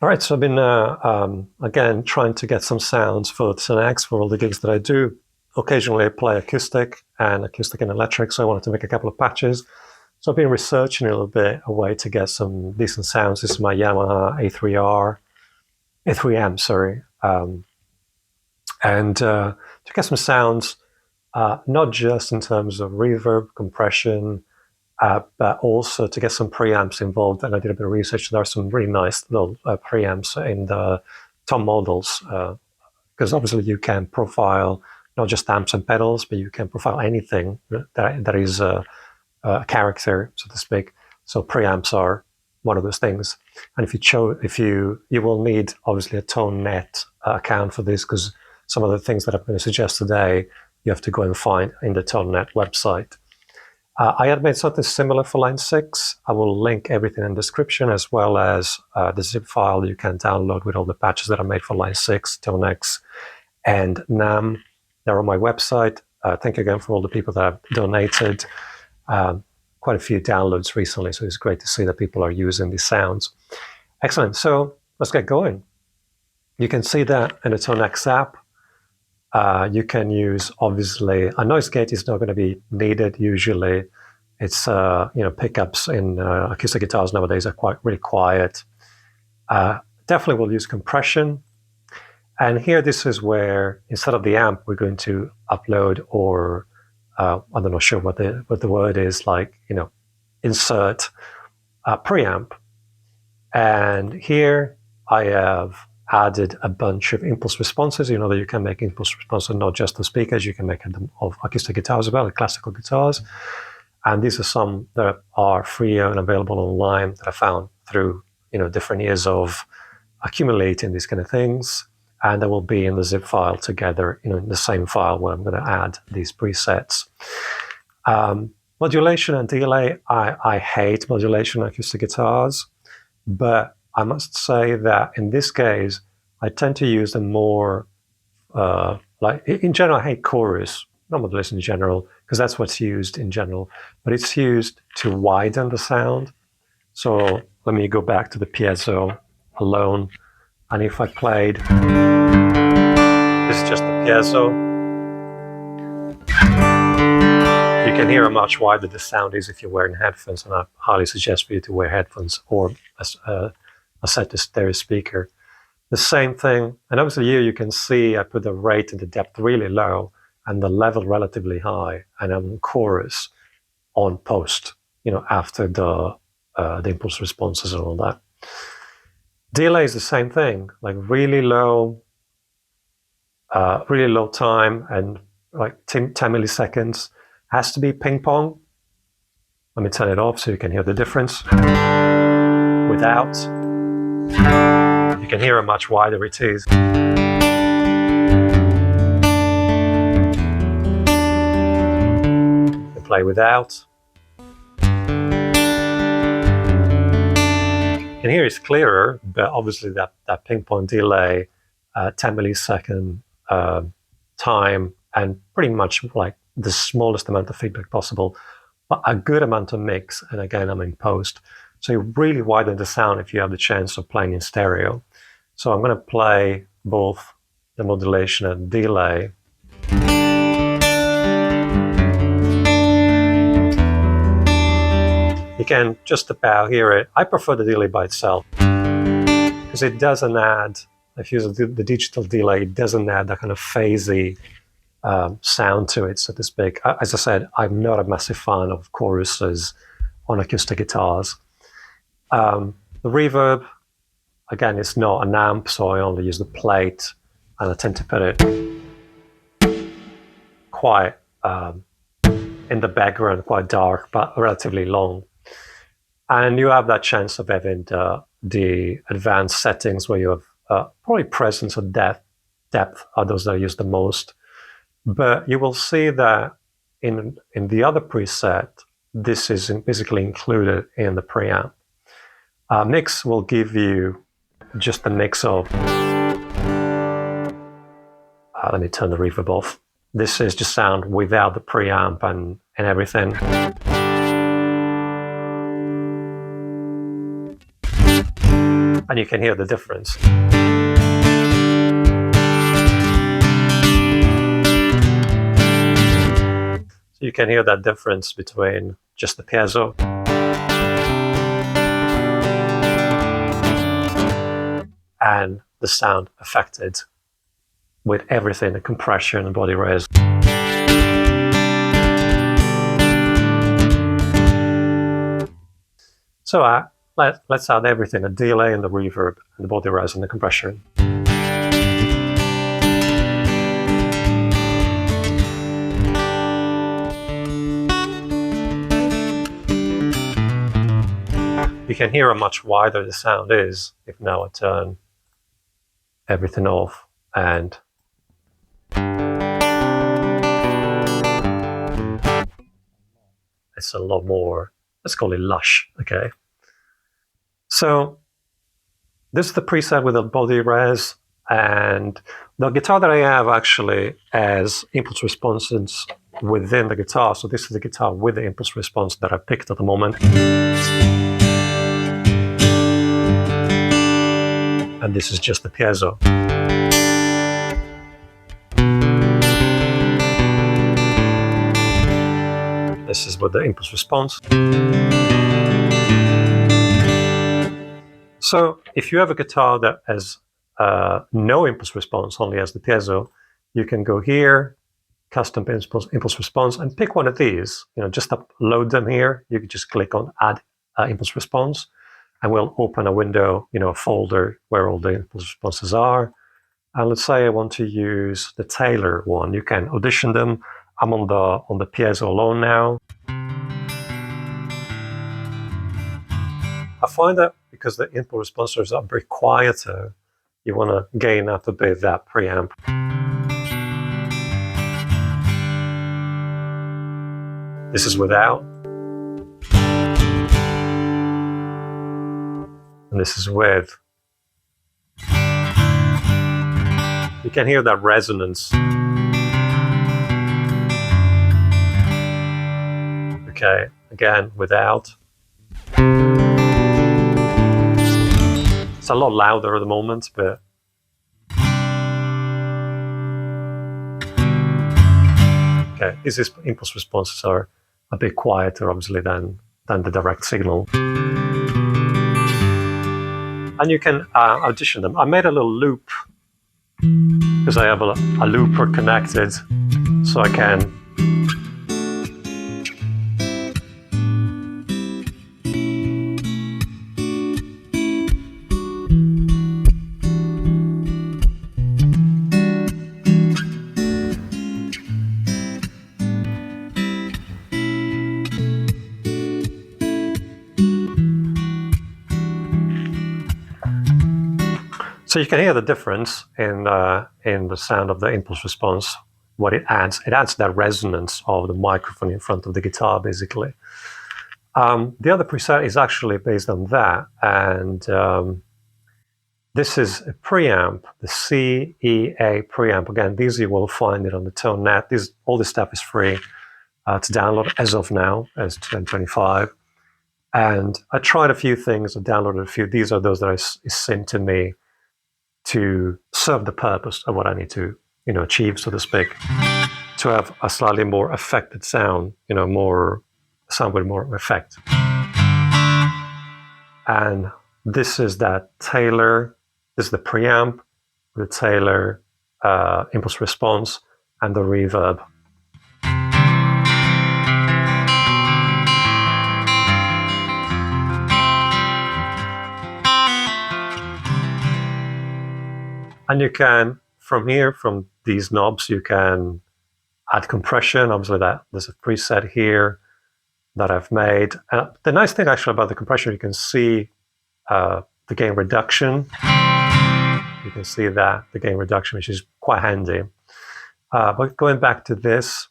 All right, so I've been, again, trying to get some sounds for Tonex for all the gigs that I do. Occasionally I play acoustic and electric, so I wanted to make a couple of patches. So I've been researching a little bit a way to get some decent sounds. This is my Yamaha A3 amp, sorry. And to get some sounds, not just in terms of reverb, compression, but also to get some preamps involved. And I did a bit of research. There are some really nice little preamps in the tom models, because obviously you can profile not just amps and pedals, but you can profile anything that is a character, so to speak. So preamps are one of those things. And if you will need obviously a ToneNet account for this, because some of the things that I'm going to suggest today, you have to go and find in the ToneNet website. I had made something similar for Line 6. I will link everything in the description, as well as the zip file you can download with all the patches that I made for Line 6, Tonex, and NAMM. They're on my website. Thank you again for all the people that have donated. Quite a few downloads recently, so it's great to see that people are using these sounds. Excellent. So let's get going. You can see that in the Tonex app. You can use, obviously, a noise gate is not going to be needed usually. It's, pickups in acoustic guitars nowadays are really quiet. Definitely we'll use compression. And here, this is where, instead of the amp, we're going to upload, or I'm not sure what the word is, like, insert a preamp. And here I have added a bunch of impulse responses. You know that you can make impulse responses not just of speakers, you can make them of acoustic guitars as well, like classical guitars. And these are some that are free and available online that I found through different years of accumulating these kind of things. And they will be in the zip file together, in the same file where I'm going to add these presets. Modulation and delay, I hate modulation on acoustic guitars, but I must say that in this case, I tend to use them more, in general, I hate chorus, not modulation in general, because that's what's used in general, but it's used to widen the sound. So let me go back to the piezo alone. And if I played, this is just the piezo, you can hear how much wider the sound is if you're wearing headphones, and I highly suggest for you to wear headphones or a set to stereo speaker. The same thing, and obviously here you can see I put the rate and the depth really low and the level relatively high, and I'm chorus on post, after the impulse responses and all that. Delay is the same thing, like really low time, and like 10 milliseconds. Has to be ping pong. Let me turn it off so you can hear the difference. Without, you can hear how much wider it is. You can play without. You can hear it's clearer, but obviously that ping pong delay, 10 millisecond time, and pretty much like the smallest amount of feedback possible, but a good amount of mix. And again, I'm in post. So you really widen the sound if you have the chance of playing in stereo. So I'm going to play both the modulation and delay. You can just about hear it. I prefer the delay by itself because it doesn't add, if you use the digital delay, it doesn't add that kind of phasey sound to it, so to speak. As I said, I'm not a massive fan of choruses on acoustic guitars. The reverb, again, it's not an amp, so I only use the plate, and I tend to put it quite in the background, quite dark, but relatively long. And you have that chance of having the advanced settings where you have probably presence or depth are those that are used the most. But you will see that in the other preset, this is basically included in the preamp. Mix will give you just a mix of, let me turn the reverb off. This is just sound without the preamp and everything. And you can hear the difference. So you can hear that difference between just the piezo and the sound affected with everything, the compression and body res. So let's add everything, the delay and the reverb and the body res and the compression. You can hear how much wider the sound is if now I turn everything off and it's a lot more, let's call it lush, okay? So this is the preset with the body res, and the guitar that I have actually has impulse responses within the guitar. So this is the guitar with the impulse response that I picked at the moment. And this is just the piezo. This is with the impulse response. So if you have a guitar that has no impulse response, only has the piezo, you can go here, custom impulse response, and pick one of these. Just upload them here. You can just click on add impulse response, and we'll open a window, a folder where all the impulse responses are. And let's say I want to use the Taylor one. You can audition them. I'm on the piezo alone now. I find that because the impulse responses are a bit quieter, you want to gain up a bit that preamp. This is without. And this is with. You can hear that resonance. Okay, again, without. It's a lot louder at the moment, but okay, these impulse responses are a bit quieter, obviously, than the direct signal. And you can audition them. I made a little loop because I have a looper connected, so I can So you can hear the difference in the sound of the impulse response, what it adds. It adds that resonance of the microphone in front of the guitar, basically. The other preset is actually based on that, and this is a preamp, the CEA preamp. Again, these you will find it on the Tonex. All this stuff is free to download as of now, as 2025. And I tried a few things, I downloaded a few. These are those that is sent to me to serve the purpose of what I need to, achieve, so to speak, to have a slightly more affected sound, more sound with more effect. And this is that Taylor. This is the preamp, the Taylor impulse response, and the reverb. And you can, from here, from these knobs, you can add compression. Obviously, there's a preset here that I've made. The nice thing actually about the compression, you can see the gain reduction. You can see that, the gain reduction, which is quite handy. But going back to this,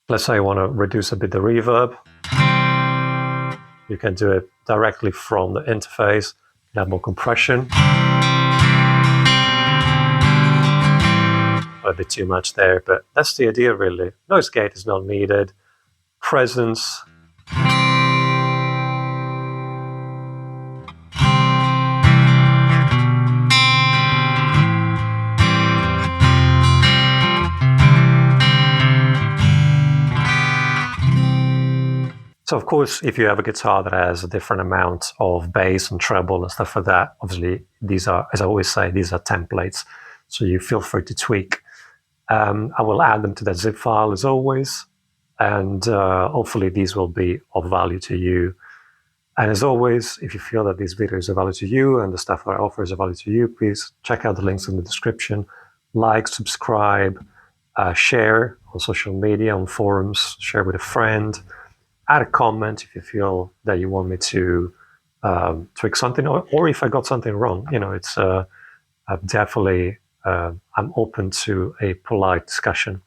let's say I want to reduce a bit the reverb. You can do it directly from the interface. You can add more compression. A bit too much there, but that's the idea really. Noise gate is not needed. Presence. So of course, if you have a guitar that has a different amount of bass and treble and stuff like that, obviously these are, as I always say, these are templates. So you feel free to tweak. I will add them to that zip file as always. And hopefully these will be of value to you. And as always, if you feel that these videos are value to you and the stuff that I offer is of value to you, please check out the links in the description. Like, subscribe, share on social media, on forums, share with a friend. Add a comment if you feel that you want me to tweak something, or if I got something wrong. You know, it's definitely I'm open to a polite discussion.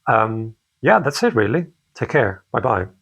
Yeah, that's it really. Take care. Bye bye.